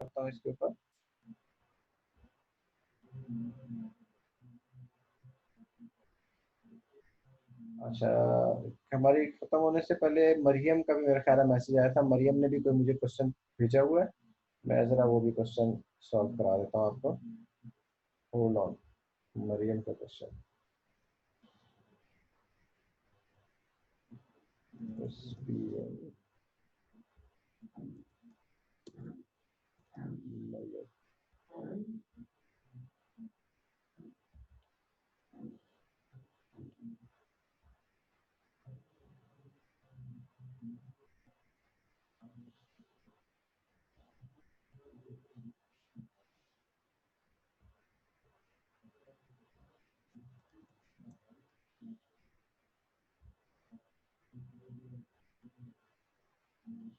करता हूँ इसके ऊपर। अच्छा, हमारी खत्म होने से पहले मरियम का भी मेरा ख्याल है मैसेज आया था, मरियम ने भी कोई मुझे क्वेश्चन भेजा हुआ है, मैं जरा वो भी क्वेश्चन सॉल्व करा देता हूँ आपको। होल्ड ऑन, मरियम का क्वेश्चन।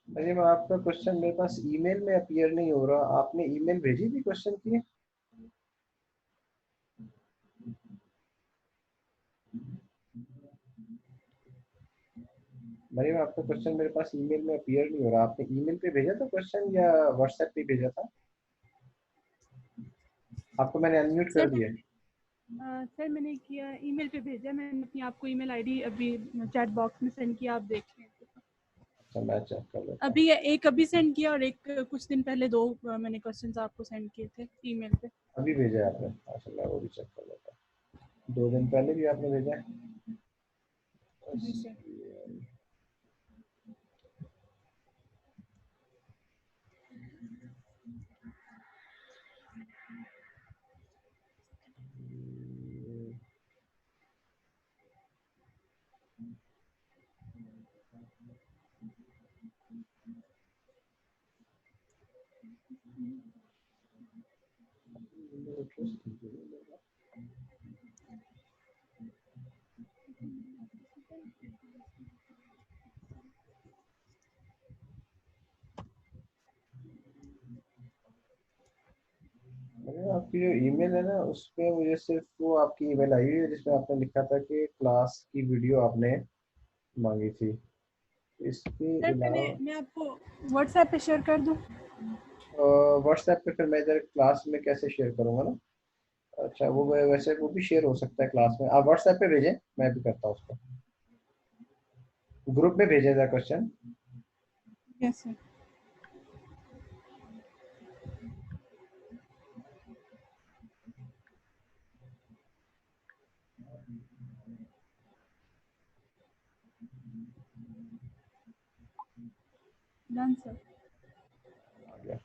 मरियम, आपका क्वेश्चन मेरे पास ईमेल में अपीयर नहीं हो रहा, आपने ईमेल भेजी थी क्वेश्चन की? मरियम, आपका क्वेश्चन मेरे पास ईमेल में अपीयर नहीं हो रहा, आपने ईमेल पे भेजा था क्वेश्चन या व्हाट्सएप पे भेजा था? आपको मैंने अनम्यूट सर कर दिया। सर मैंने किया, ईमेल पे भेजा, मैंने अपनी आपको ईमेल आईडी अभी चैट बॉक्स में सेंड किया, आप देख लें। अच्छा, मैं चेक कर लेता हूँ। अभी एक अभी सेंड किया और एक कुछ दिन पहले 2 मैंने क्वेश्चंस आपको सेंड किए थे ईमेल पे। अभी भेजा है आपने? अच्छा, मैं वो भी चेक कर लेता हूँ। 2 दिन पहले भी आपने भेजा है? जी सर। मैंने आपकी जो ईमेल है ना उस पे मुझे सिर्फ वो आपकी ईमेल आई हुई है जिसमें आपने लिखा था कि क्लास की वीडियो आपने मांगी थी। इसके सर अलावा मैं आपको व्हाट्सएप पे शेयर कर दूं? व्हाट्सएप पे फिर मैं इधर क्लास में कैसे शेयर करूंगा ना? अच्छा, वो वैसे वो भी शेयर हो सकता है क्लास में, आप व्हाट्सएप पे भेजें, मैं भी करता हूँ उसको। ग्रुप में भेजें था question. Yes sir. Done sir. आ गया।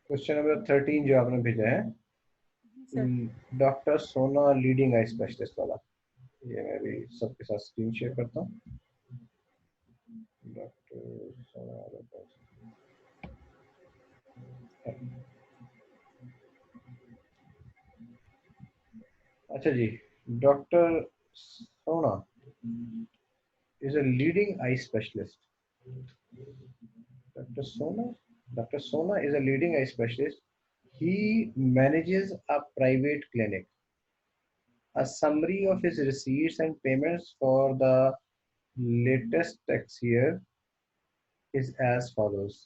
क्वेश्चन नंबर 13 जो आपने भेजा है, जी sir. Doctor Sona leading eye specialist वाला, ये मैं भी सबके साथ स्क्रीन शेयर करता हूँ। डॉक्टर सोना, अच्छा जी, डॉक्टर सोना is a leading eye specialist. Dr. Sona, Dr. Sona is a leading eye specialist. He manages a private clinic. A summary of his receipts and payments for the latest tax year is as follows.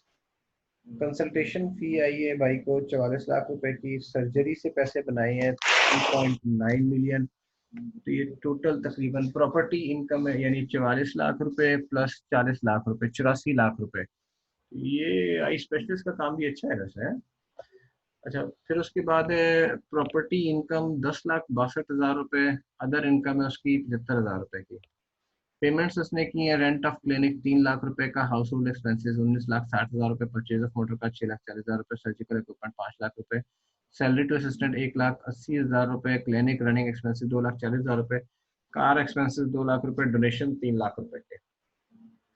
Consultation fee आई है भाई को 44 लाख रुपए की, surgery से पैसे बनाए हैं 3.9 मिलियन। तो ये टोटल तकरीबन प्रॉपर्टी इनकम है, यानी 44 लाख रुपए प्लस 40 लाख रुपए, 84 लाख रुपए। ये आई स्पेशलिस्ट का काम भी अच्छा है वैसे है। अच्छा, फिर उसके बाद प्रॉपर्टी इनकम 10,62,000 रुपए, अदर इनकम है उसकी 75,000 रुपए की। पेमेंट्स उसने की है, रेंट ऑफ क्लिनिक 3 लाख रुपए का, हाउस होल्ड एक्सपेंसेस 19,60,000 रुपए, परचेज ऑफ मोटर का 6,40,000 रुपए, सर्जिकल इक्विपमेंट 5 लाख रुपए, सैलरी टू असिस्टेंट 1,80,000 रुपए, क्लिनिक रनिंग एक्सपेंसेस 2,40,000 रुपए, कार एक्सपेंसेस 2 लाख रुपए, डोनेशन 3 लाख रुपए के।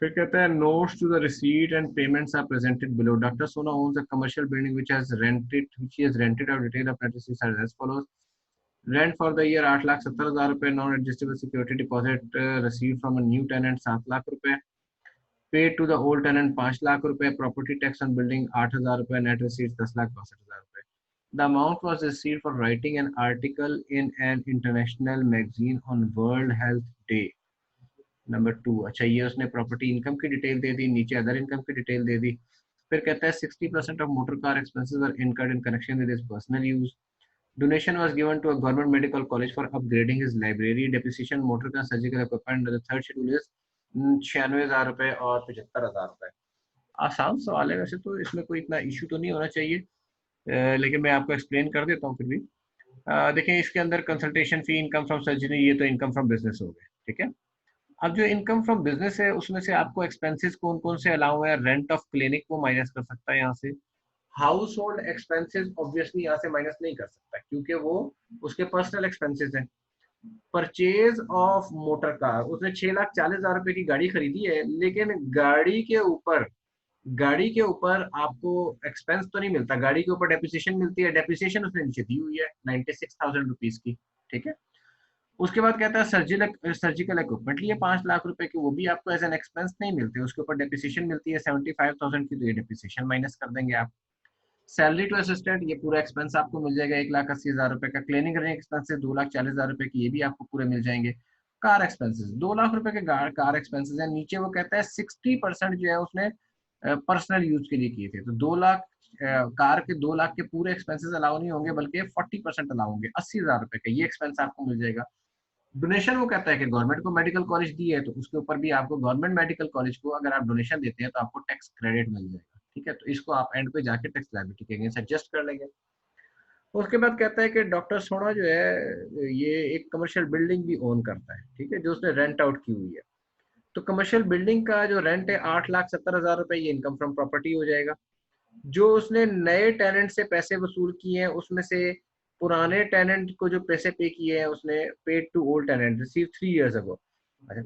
फिर कहता है notes to the receipt and payments are presented below. Doctor Sona owns a commercial building which he has rented out, detail of premises are as follows. Rent for the year 8,70,000 रुपए, non adjustable security deposit receive from a new tenant 7 lakh रुपए, paid to the old tenant 5 lakh रुपए, property tax on building 8,000 रुपए, net receipts 10,62,000 रुपए. The amount was received for writing an article in an international magazine on World Health Day. Number 2, अच्छा ये उसने property income की detail दे दी, नीचे अदर इनकम की डिटेल दे दी. फिर कहता है 60% of motor car expenses are incurred in connection with his personal use. Donation was given to a government medical college for upgrading his library. Depreciation motor car surgical equipment the third schedule is 96,000 रुपए और 75,000 रुपए. आसान सवाल है वैसे तो, इसमें कोई इतना इशू तो नहीं होना चाहिए, लेकिन मैं आपको एक्सप्लेन कर देता हूँ फिर भी. देखें इसके अंदर consultation fee, income from surgery, ये तो इनकम फ्रॉम बिजनेस हो गए, ठीक है. अब जो इनकम फ्रॉम बिजनेस है उसमें से आपको एक्सपेंसेस कौन कौन से अलाउ है, रेंट ऑफ क्लिनिक को माइनस कर सकता है यहाँ से. हाउस होल्ड एक्सपेंसेस ऑब्वियसली यहाँ से माइनस नहीं कर सकता क्योंकि वो उसके पर्सनल एक्सपेंसेस हैं. परचेज ऑफ मोटर कार, उसने 6,40,000 रुपए की गाड़ी खरीदी है, लेकिन गाड़ी के ऊपर आपको एक्सपेंस तो नहीं मिलता, गाड़ी के ऊपर डेप्रिसिएशन मिलती है. डेप्रिसिएशन उसने नीचे दी हुई है 96,000 रुपीज की, ठीक है. उसके बाद कहता है सर्जिकल इक्विपमेंट लिए 5 लाख रुपए की, वो भी आपको एज एन एक्सपेंस नहीं मिलते, उसके ऊपर डेप्रिसिएशन मिलती है 75,000 की, तो ये डेप्रिसिएशन माइनस कर देंगे आप. सैलरी टू असिस्टेंट, ये पूरा एक्सपेंस आपको मिल जाएगा 1,80,000 रुपए का. क्लीनिंग रनिंग एक्सपेंसेस 2,40,000 रुपए की, ये भी आपको पूरे मिल जाएंगे. कार एक्सपेंसेस 2 लाख रुपए के कार एक्सपेंसेस है. नीचे वो कहता है 60% जो है उसने पर्सनल यूज के लिए किए थे, तो 2 लाख कार के 2 लाख के पूरे एक्सपेंसेस अलाउ नहीं होंगे, बल्कि 40% अलाउ होंगे, 80,000 रुपए का ये एक्सपेंस आपको मिल जाएगा. डोनेशन वो कहता है कि गवर्नमेंट को मेडिकल कॉलेज दी है तो उसके ऊपर भी आपको, गवर्नमेंट मेडिकल कॉलेज को अगर आप डोनेशन देते हैं तो आपको टैक्स क्रेडिट मिल जाएगा, ठीक है. तो इसको आप एंड पे जाके टैक्स लायबिलिटी के अगेंस्ट एडजस्ट कर लेंगे. उसके बाद कहता है कि डॉक्टर सोना जो है ये एक कमर्शियल बिल्डिंग भी ओन करता है, ठीक है, जो उसने रेंट आउट की हुई है. तो कमर्शियल बिल्डिंग का जो रेंट है 8,70,000 रुपए, ये इनकम फ्रॉम प्रॉपर्टी हो जाएगा. जो उसने नए टेनेंट से पैसे वसूल किए हैं उसमें से पुराने टेनेंट को जो पैसे पे किए हैं उसने, paid to old tenant receive 3 years ago. अच्छा,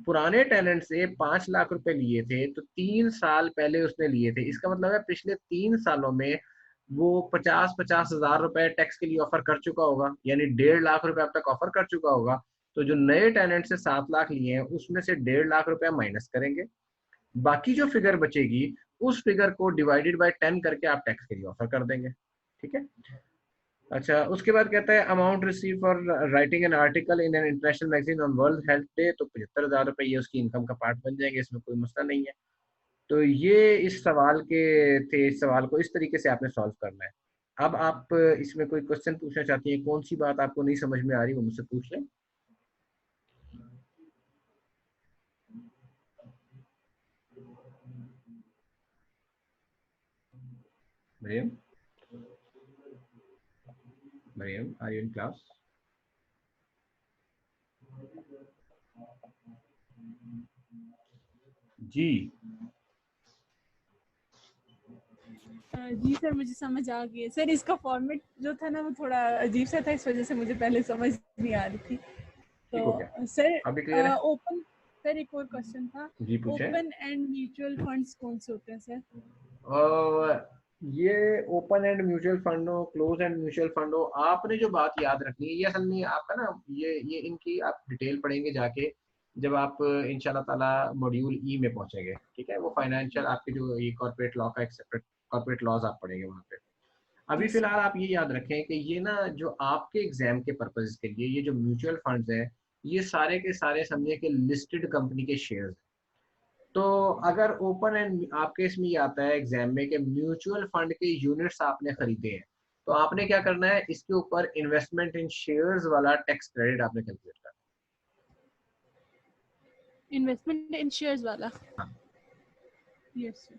पुराने टेनेंट से 5 लाख रुपए लिए थे तो 3 साल पहले उसने लिए थे, इसका मतलब है पिछले 3 सालों में वो 50-50 हजार रुपए टैक्स के लिए ऑफर कर चुका होगा, यानी 1.5 लाख रुपए अब तक ऑफर कर चुका होगा. तो जो नए टेनेंट से 7 लाख लिए हैं उसमें से 1.5 लाख रुपया माइनस करेंगे, बाकी जो फिगर बचेगी उस फिगर को डिवाइडेड बाय 10 करके आप टैक्स के लिए ऑफर कर देंगे, ठीक है. अच्छा, उसके बाद कहता है amount receive for writing an article in an international magazine on world health day, तो 75,000 रुपए ये उसकी इनकम का पार्ट बन जाएंगे, इसमें कोई मसला नहीं है. तो ये इस सवाल के थे, इस सवाल को इस तरीके से आपने सॉल्व करना है. अब आप इसमें कोई क्वेश्चन पूछना चाहती हैं, कौन सी बात आपको नहीं समझ में आ रही वो मुझसे पूछ लें. Mariam, Mariam are you in class? जी. जी सर, मुझे समझ आ गई सर. इसका फॉर्मेट जो था ना वो थोड़ा अजीब सा था, इस वजह से मुझे पहले समझ नहीं आ रही थी. ठीक हो गया, तो सर अभी क्लियर है? ओपन, सर एक और क्वेश्चन था. जी पूछें. ओपन एंड म्यूचुअल फंड्स कौन से होते हैं सर? ये ओपन एंड म्यूचुअल फंड हो, क्लोज एंड म्यूचुअल फंड हो, आपने जो बात याद रखनी है ये असल में आपका ना, ये इनकी आप डिटेल पढ़ेंगे जाके जब आप इंशाल्लाह ताला मॉड्यूल ई में पहुंचेंगे, ठीक है. वो फाइनेंशियल आपके जो ये कॉर्पोरेट लॉ का एक सेपरेट कॉर्पोरेट लॉज आप पढ़ेंगे वहाँ पे. अभी यस सर. फिलहाल आप ये याद रखें कि ये ना जो आपके एग्जाम के पर्पज के लिए ये जो म्यूचुअल फंड्स है ये सारे के सारे समझे कि लिस्टेड कंपनी के शेयर्स. तो अगर ओपन एंड आपके इसमें ये आता है एग्जाम में कि म्यूचुअल फंड के यूनिट्स आपने खरीदे हैं, तो आपने क्या करना है, इसके ऊपर इन्वेस्टमेंट इन शेयर्स वाला टैक्स क्रेडिट आपने कैलकुलेट करना इन्वेस्टमेंट इन शेयर्स वाला. है. हाँ, यस सर.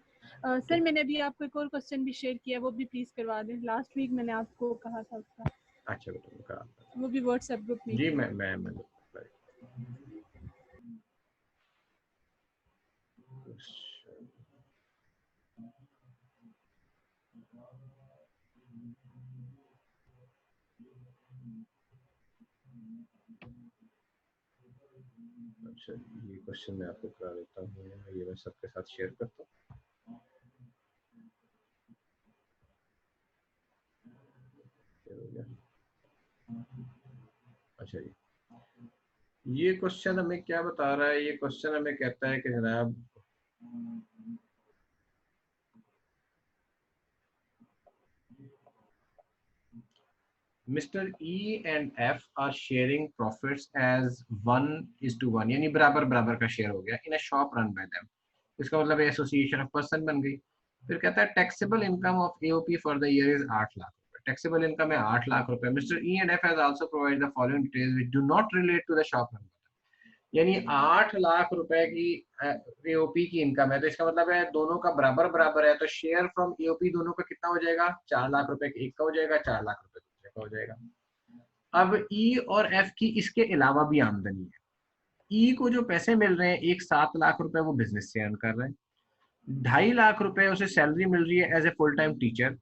सर मैंने अभी आपको एक और क्वेश्चन भी शेयर किया, वो भी प्लीज करवा दें. लास्ट वीक मैंने आपको कहा था उसका, अच्छा बेटा करा. वो भी व्हाट्सएप ग्रुप में जी किया. मैं अच्छा, ये क्वेश्चन मैं आपको करा देता हूँ, ये मैं सबके साथ शेयर करता हूँ. ये हो गया. अच्छा जी, ये क्वेश्चन हमें क्या बता रहा है? ये क्वेश्चन हमें कहता है कि जनाब Mr. E and F are sharing profits as 1:1, यानी बराबर बराबर का शेयर हो गया इन अ शॉप रन बाय देम। इसका मतलब एसोसिएशन ऑफ पर्सन बन गई। फिर कहता है taxable income of AOP for the year is 8 lakh रुपए। टैक्सेबल इनकम है 8 लाख रुपए। Mister E and F has also provided the following details which do not relate to the shop run. यानी 8 लाख रुपए की एओपी की इनकम है, तो इसका मतलब है दोनों का बराबर बराबर है, तो शेयर फ्रॉम एओपी दोनों का कितना हो जाएगा? 4 लाख रुपए एक का हो जाएगा, 4 लाख रुपए दूसरे का हो जाएगा। अब ई और एफ की इसके अलावा भी आमदनी है। ई को जो पैसे मिल रहे हैं, एक 7 लाख रुपए वो बिजनेस से अर्न कर रहे हैं, 2.5 लाख रुपए उसे सैलरी मिल रही है as a full time teacher,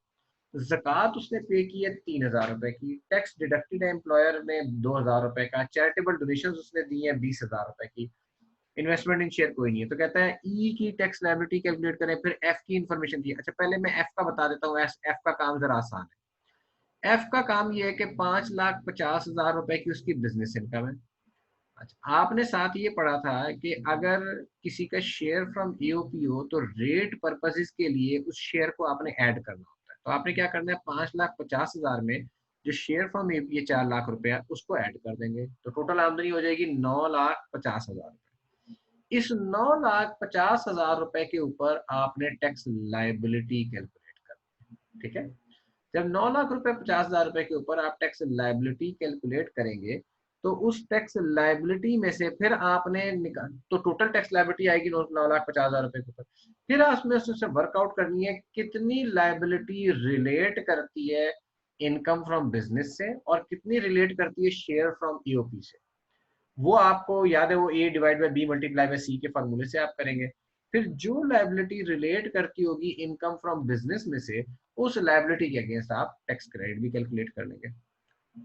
ज़कात उसने पे की है 3,000 रुपए की, टैक्स डिडक्टेड है एम्प्लॉयर ने 2,000 रुपए का, चैरिटेबल डोनेशन उसने दी है 20,000 रुपए की, इन्वेस्टमेंट इन शेयर कोई नहीं है। तो कहता है ई की टैक्स लायबिलिटी कैलकुलेट करें, फिर एफ की इन्फॉर्मेशन दी। अच्छा, पहले मैं एफ का बता देता हूँ। एफ का काम जरा आसान है। एफ का काम ये है कि 5,50,000 रुपए की उसकी बिजनेस इनकम है। अच्छा, आपने साथ ये पढ़ा था कि अगर किसी का शेयर फ्रॉम एओपी हो तो रेट पर्पसेस के लिए उस शेयर को आपने ऐड करना होता है। तो आपने क्या करना है, 5,50,000 में जो शेयर फ्रॉम एओपी है 4 लाख रुपया, उसको ऐड कर देंगे, तो टोटल आमदनी हो जाएगी 9,50,000 रुपए। इस 9,50,000 रुपए के ऊपर आपने टैक्स लाइबिलिटी कैलकुलेट करना। ठीक है, जब 9,50,000 रुपए के ऊपर आप टैक्स लाइबिलिटी कैलकुलेट करेंगे, तो उस टैक्स लाइबिलिटी में से फिर आपने तो टोटल टैक्स लाइबिलिटी आएगी 9,50,000 रुपए के ऊपर। फिर उसमें उससे वर्कआउट करनी है कितनी लाइबिलिटी रिलेट करती है इनकम फ्रॉम बिजनेस से और कितनी रिलेट करती है शेयर फ्रॉम ईओपी से। वो आपको याद है, वो A divide by B multiply by C के फॉर्मूले से आप करेंगे। फिर जो लाइबिलिटी रिलेट करती होगी इनकम फ्रॉम बिजनेस में से, उस लाइबिलिटी के अगेंस्ट आप टैक्स क्रेडिट भी कैलकुलेट कर लेंगे।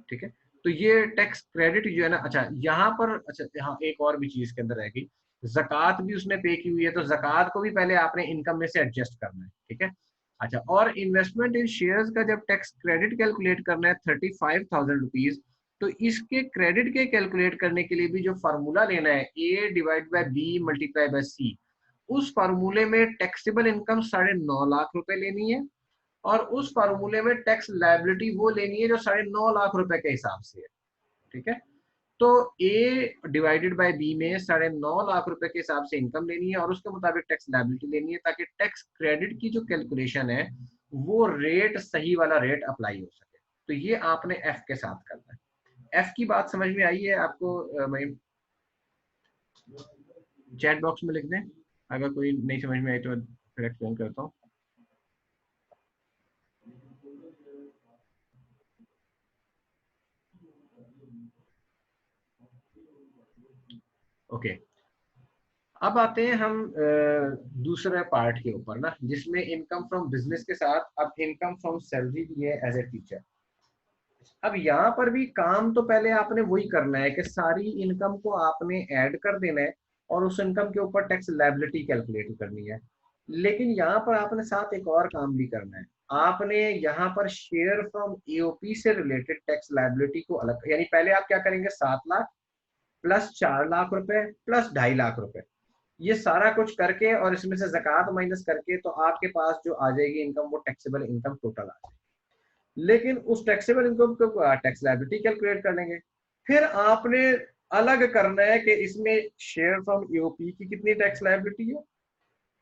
ठीक है, तो ये टैक्स क्रेडिट जो है ना, अच्छा यहाँ पर, अच्छा यहाँ एक और भी चीज के अंदर रहेगी, जक़ात भी उसने पे की हुई है, तो जक़ात को भी पहले आपने इनकम में से एडजस्ट करना है। ठीक है, अच्छा, और इन्वेस्टमेंट इन शेयर्स का जब टैक्स क्रेडिट कैलकुलेट करना है 35,000 रुपीज, तो इसके क्रेडिट के कैलकुलेट करने के लिए भी जो फार्मूला लेना है, A divide by B multiply by C, उस फार्मूले में टैक्सेबल इनकम 9.5 लाख रुपए लेनी है, और उस फार्मूले में टैक्स लायबिलिटी वो लेनी है जो 9.5 लाख रुपए के हिसाब से है। ठीक है, तो ए डिवाइडेड बाय बी में 9.5 लाख रुपए के हिसाब से इनकम लेनी है और उसके मुताबिक टैक्स लायबिलिटी लेनी है, ताकि टैक्स क्रेडिट की जो कैलकुलेशन है वो रेट सही वाला रेट अप्लाई हो सके। तो ये आपने एफ के साथ करना है। एफ की बात समझ में आई है आपको? चैट बॉक्स में लिख दें, अगर कोई नहीं समझ में आई तो फिर एक्सप्लेन करता हूँ। ओके, अब आते हैं हम दूसरे पार्ट के ऊपर ना, जिसमें इनकम फ्रॉम बिजनेस के साथ अब इनकम फ्रॉम सैलरी भी है एज ए टीचर। अब यहाँ पर भी काम तो पहले आपने वही करना है कि सारी इनकम को आपने ऐड कर देना है और उस इनकम के ऊपर टैक्स लायबिलिटी कैलकुलेट करनी है। लेकिन यहाँ पर आपने साथ एक और काम भी करना है। आपने यहाँ पर शेयर फ्रॉम एओपी से रिलेटेड टैक्स लायबिलिटी को अलग, यानी पहले आप क्या करेंगे, 7 लाख प्लस 4 लाख रुपए प्लस 2.5 लाख रुपए, ये सारा कुछ करके और इसमें से ज़कात माइनस करके, तो आपके पास जो आ जाएगी इनकम, वो टैक्सेबल इनकम टोटल आ जाएगी। लेकिन उस टैक्सेबल इनकम को टैक्स लायबिलिटी कैलकुलेट कर लेंगे। फिर आपने अलग करना है कि इसमें शेयर फ्रॉम ईओपी की कितनी टैक्स लायबिलिटी है,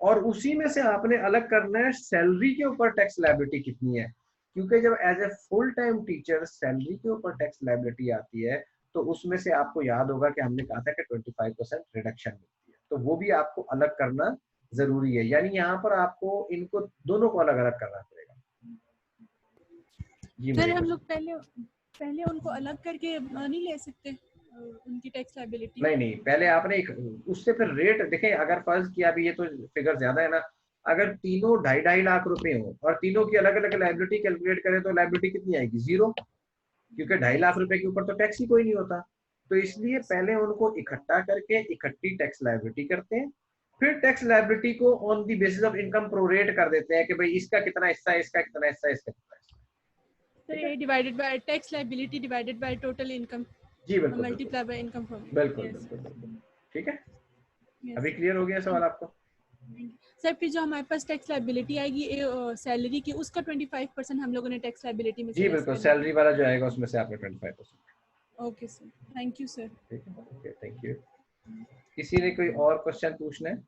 और उसी में से आपने अलग करना है सैलरी के ऊपर टैक्स लायबिलिटी कितनी है। क्योंकि जब as a full time teacher salary के ऊपर टैक्स लायबिलिटी आती है, तो उसमें से आपको याद होगा कि हमने कहा था कि 25% रिडक्शन मिलती है, तो वो भी आपको अलग करना जरूरी है। यानी यहाँ पर आपको इनको दोनों को अलग अलग करना पड़ेगा। जी सर मेरे हम क्वेश्चन, लोग पहले उनको अलग करके नहीं ले सकते उनकी टैक्स लायबिलिटी? नहीं पहले आपने एक, उससे फिर रेट देखें। अगर फर्ज किया, अभी ये तो फिगर ज्यादा है ना, अगर तीनों 2.5 लाख रुपए हो और तीनों की अलग अलग लाइबिलिटी कैलकुलेट करें, तो लाइबिलिटी कितनी आएगी? 0, क्योंकि 2.5 लाख रुपए के ऊपर तो टैक्स ही कोई नहीं होता। तो इसलिए पहले उनको इकट्ठा करके इकट्ठी टैक्स लाइबिलिटी करते हैं, फिर टैक्स लाइबिलिटी को on the basis of income prorate कर देते हैं कि भाई इसका कितना हिस्सा है, इसका कितना हिस्सा है, इसका कितना हिस्सा है। सर ये divided by tax liability divided by total income, जी बिल्कुल मल्टीप्लाई बाय इनकम फ्रॉम, बिल्कुल यस बिल्कुल बिल्कुल। ठीक है, यस अभी क्लियर हो गया सवाल आपको? सर। फिर जो हमारे पास टैक्स लायबिलिटी आएगी सैलरी की, उसका 25% हम लोगों ने टैक्स लायबिलिटी में से जी लेस बिल्कुल, करना सैलरी वाला जो आएगा उसमें से आपने 25%। है। Okay sir, thank you sir. ठीक है, ओके, थैंक यू। किसी ने कोई और क्वेश्चन पूछना है?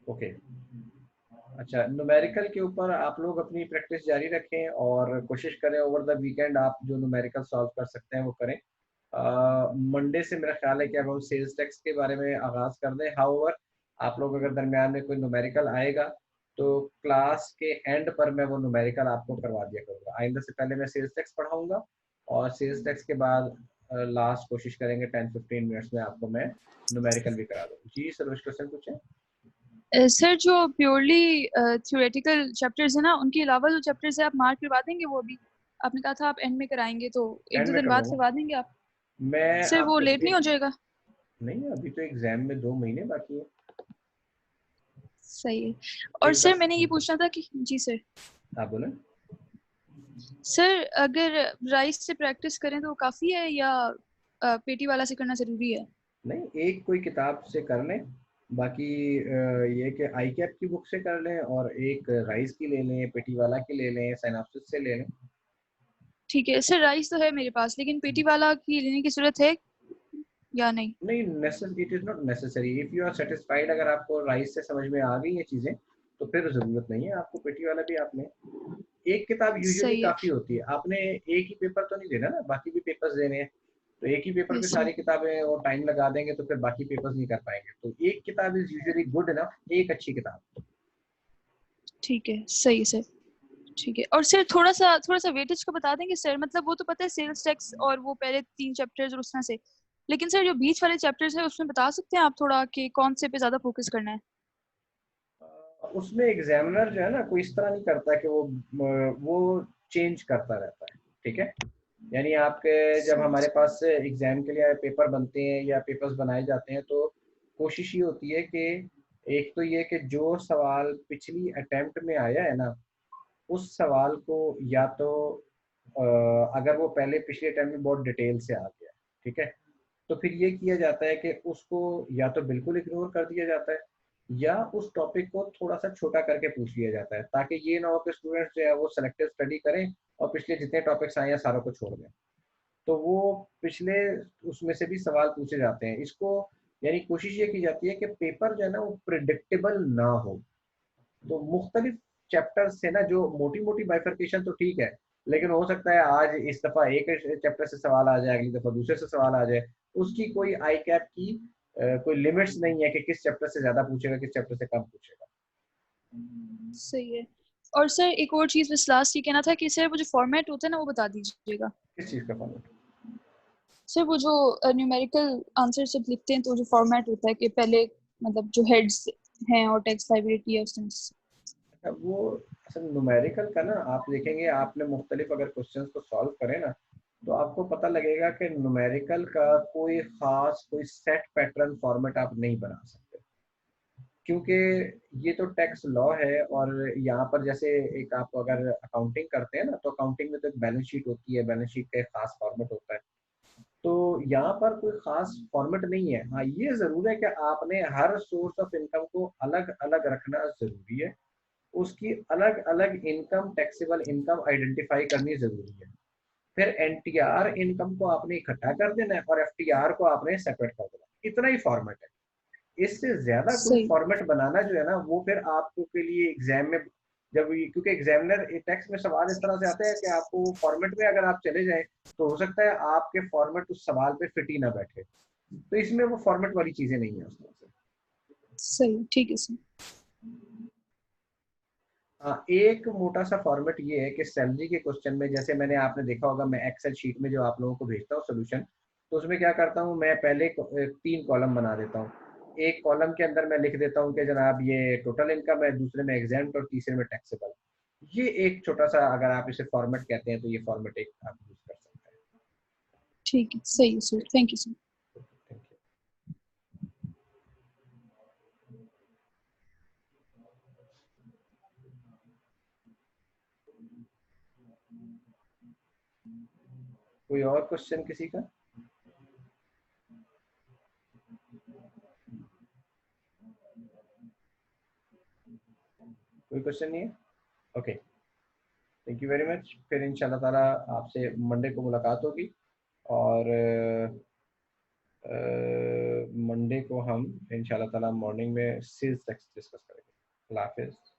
ओके, अच्छा, न्यूमेरिकल के ऊपर आप लोग अपनी प्रैक्टिस जारी रखें और कोशिश करें ओवर द वीकेंड आप जो न्यूमेरिकल सॉल्व कर सकते हैं वो करें। मंडे से मेरा ख्याल है कि अब हम सेल्स टैक्स के बारे में आगाज़ कर दें। हाउएवर आप लोग अगर दरमियान में कोई न्यूमेरिकल आएगा तो क्लास के एंड पर मैं वो न्यूमेरिकल आपको करवा दिया करूँगा। आइंदा से पहले मैं सेल्स टैक्स पढ़ाऊँगा और सेल्स टैक्स के बाद लास्ट कोशिश करेंगे 10-15 मिनट्स में आपको मैं न्यूमेरिकल भी करा दूँ। जी सर, क्वेश्चन पूछें। सर जो प्योरली थ्योरेटिकल चैप्टर्स है ना, उनके अलावा जो चैप्टर्स है आप मार्क करवा देंगे? वो भी आपने कहा था आप एंड में कराएंगे, तो एक एंड दो में दिन बाद करवाऊंगा करवा देंगे आप? मैं सर वो आपको लेट नहीं हो जाएगा? नहीं, अभी तो एग्जाम में 2 महीने बाकी है। सही है। और एक सर दस मैंने ये पूछना था कि जी सर, हाँ बोलें। सर अगर राइस से प्रैक्टिस करें तो काफ़ी है या पेटी वाला से करना ज़रूरी है? नहीं, एक कोई किताब से कर लें, बाकी ये कि आई कैप की बुक से कर लें और एक राइस की ले लें, पेटी वाला की ले लें, साइनॉप्सिस से ले लें। ठीक है सर, राइस तो है मेरे पास, लेकिन पेटी वाला की लेने की ज़रूरत है या नहीं? नहीं, it is not necessary if you are satisfied. अगर आपको राइस से समझ में आ गई ये चीज़ें तो फिर ज़रूरत नहीं है आपको पेटी वाला भी। आपने एक किताब यूजुअली सही है। काफ़ी होती है। आपने एक ही पेपर तो नहीं देना ना, बाकी भी पेपर्स देने हैं। तो एक ही पेपर पे यस सर। सारी किताबें और टाइम लगा देंगे तो फिर बाकी पेपर्स नहीं कर पाएंगे। तो एक किताब इज़ यूजुअली गुड इनफ, एक अच्छी किताब। ठीक है, सही सर। ठीक है। और सर थोड़ा सा वेटेज का बता देंगे सर? मतलब वो तो पता है सेल्स टैक्स और वो पहले 3 चैप्टर्स और उसमें से, लेकिन सर जो बीच वाले चैप्टर्स है उसमें बता सकते हैं आप थोड़ा कि कौन से पे ज्यादा फोकस करना है? उसमें एग्जामिनर जो है ना, कोई इस तरह नहीं करता कि वो चेंज करता रहता है। ठीक है, यानी आपके जब सही हमारे पास एग्जाम के लिए पेपर बनते हैं या पेपर्स बनाए जाते हैं तो कोशिश ये होती है कि एक तो ये कि जो सवाल पिछली अटेम्प्ट में आया है ना, उस सवाल को या तो अगर वो पहले पिछले अटेम्प्ट में बहुत डिटेल से आ गया, ठीक है, तो फिर ये किया जाता है कि उसको या तो बिल्कुल इग्नोर कर दिया जाता है या उस टॉपिक को थोड़ा सा छोटा करके पूछ लिया जाता है, ताकि ये ना हो कि स्टूडेंट्स जो है वो सेलेक्टिव स्टडी करें और पिछले जितने टॉपिक्स आए हैं सारों को छोड़ दें। तो वो पिछले उसमें से भी सवाल पूछे जाते हैं। इसको यानी कोशिश ये की जाती है कि पेपर जो है ना वो प्रिडिक्टेबल ना हो। तो मुख्तलिफ चैप्टर से ना जो मोटी मोटी बाइफर्केशन तो ठीक है, लेकिन हो सकता है आज इस दफ़ा एक चैप्टर से सवाल आ जाए, अगली दफ़ा दूसरे से सवाल आ जाए। उसकी कोई आई कैप की कोई लिमिट्स नहीं है कि किस चैप्टर से ज़्यादा पूछेगा, किस चैप्टर से कम पूछेगा। सही है। और सर एक और चीज बस लास्ट ये कहना था कि सर वो जो फॉर्मेट होता है ना वो बता दीजिएगा। किस चीज़ का फॉर्मेट? सर वो जो न्यूमेरिकल आंसर जब लिखते हैं तो जो फॉर्मेट होता है कि पहले मतलब जो हेड्स हैं और टैक्स लायबिलिटी है उसमें। अच्छा, वो असल न्यूमेरिकल का ना आप देखेंगे, आपने मुख्तलिफ अगर क्वेश्चंस को सॉल्व करें ना तो आपको पता लगेगा कि न्यूमेरिकल का कोई ख़ास कोई सेट पैटर्न फॉर्मेट आप नहीं बना सकते, क्योंकि ये तो टैक्स लॉ है। और यहाँ पर जैसे एक आप अगर अकाउंटिंग करते हैं ना तो अकाउंटिंग में तो एक बैलेंस शीट होती है, बैलेंस शीट का एक खास फॉर्मेट होता है। तो यहाँ पर कोई खास फॉर्मेट नहीं है। हाँ, ये ज़रूर है कि आपने हर सोर्स ऑफ इनकम को अलग अलग रखना ज़रूरी है, उसकी अलग अलग इनकम, टैक्सेबल इनकम आइडेंटिफाई करनी ज़रूरी है। फिर एनटीआर इनकम को आपने इकट्ठा कर देना है और एफटीआर को आपने सेपरेट कर देना है। इतना ही फॉर्मेट है, इससे ज्यादा कोई सही। फॉर्मेट बनाना जो है ना वो फिर आपको के लिए एग्जाम में जब क्योंकि एग्जामिनर टेक्स्ट में सवाल इस तरह से आते हैं कि आपको फॉर्मेट में अगर आप चले जाएं तो हो सकता है आपके फॉर्मेट उस सवाल पे फिट ही ना बैठे। तो इसमें वो फॉर्मेट वाली चीजें नहीं है उस तरह से। सही, ठीक है सर। हाँ, एक मोटा सा फॉर्मेट ये है कि सैलरी के क्वेश्चन में जैसे मैंने आपने देखा होगा, मैं एक्सेल शीट में जो आप लोगों को भेजता हूँ सोल्यूशन, तो उसमें क्या करता हूँ मैं पहले 3 कॉलम बना देता हूँ। एक कॉलम के अंदर मैं लिख देता हूँ कि जनाब ये टोटल इनकम है, दूसरे में एग्जेम्प्ट और तीसरे में टैक्सेबल। ये एक छोटा सा, अगर आप इसे फॉर्मेट कहते हैं तो ये फॉर्मेट एक आप यूज कर सकते हैं। ठीक है, सही sir, thank you sir. Thank you. कोई और क्वेश्चन किसी का? कोई क्वेश्चन नहीं है? Okay, thank you very much. फिर इंशाल्लाह ताला आपसे मंडे को मुलाकात होगी, और मंडे को हम इंशाल्लाह ताला मॉर्निंग में सेल्स टैक्स डिस्कस करेंगे। अल्लाह हाफिज़।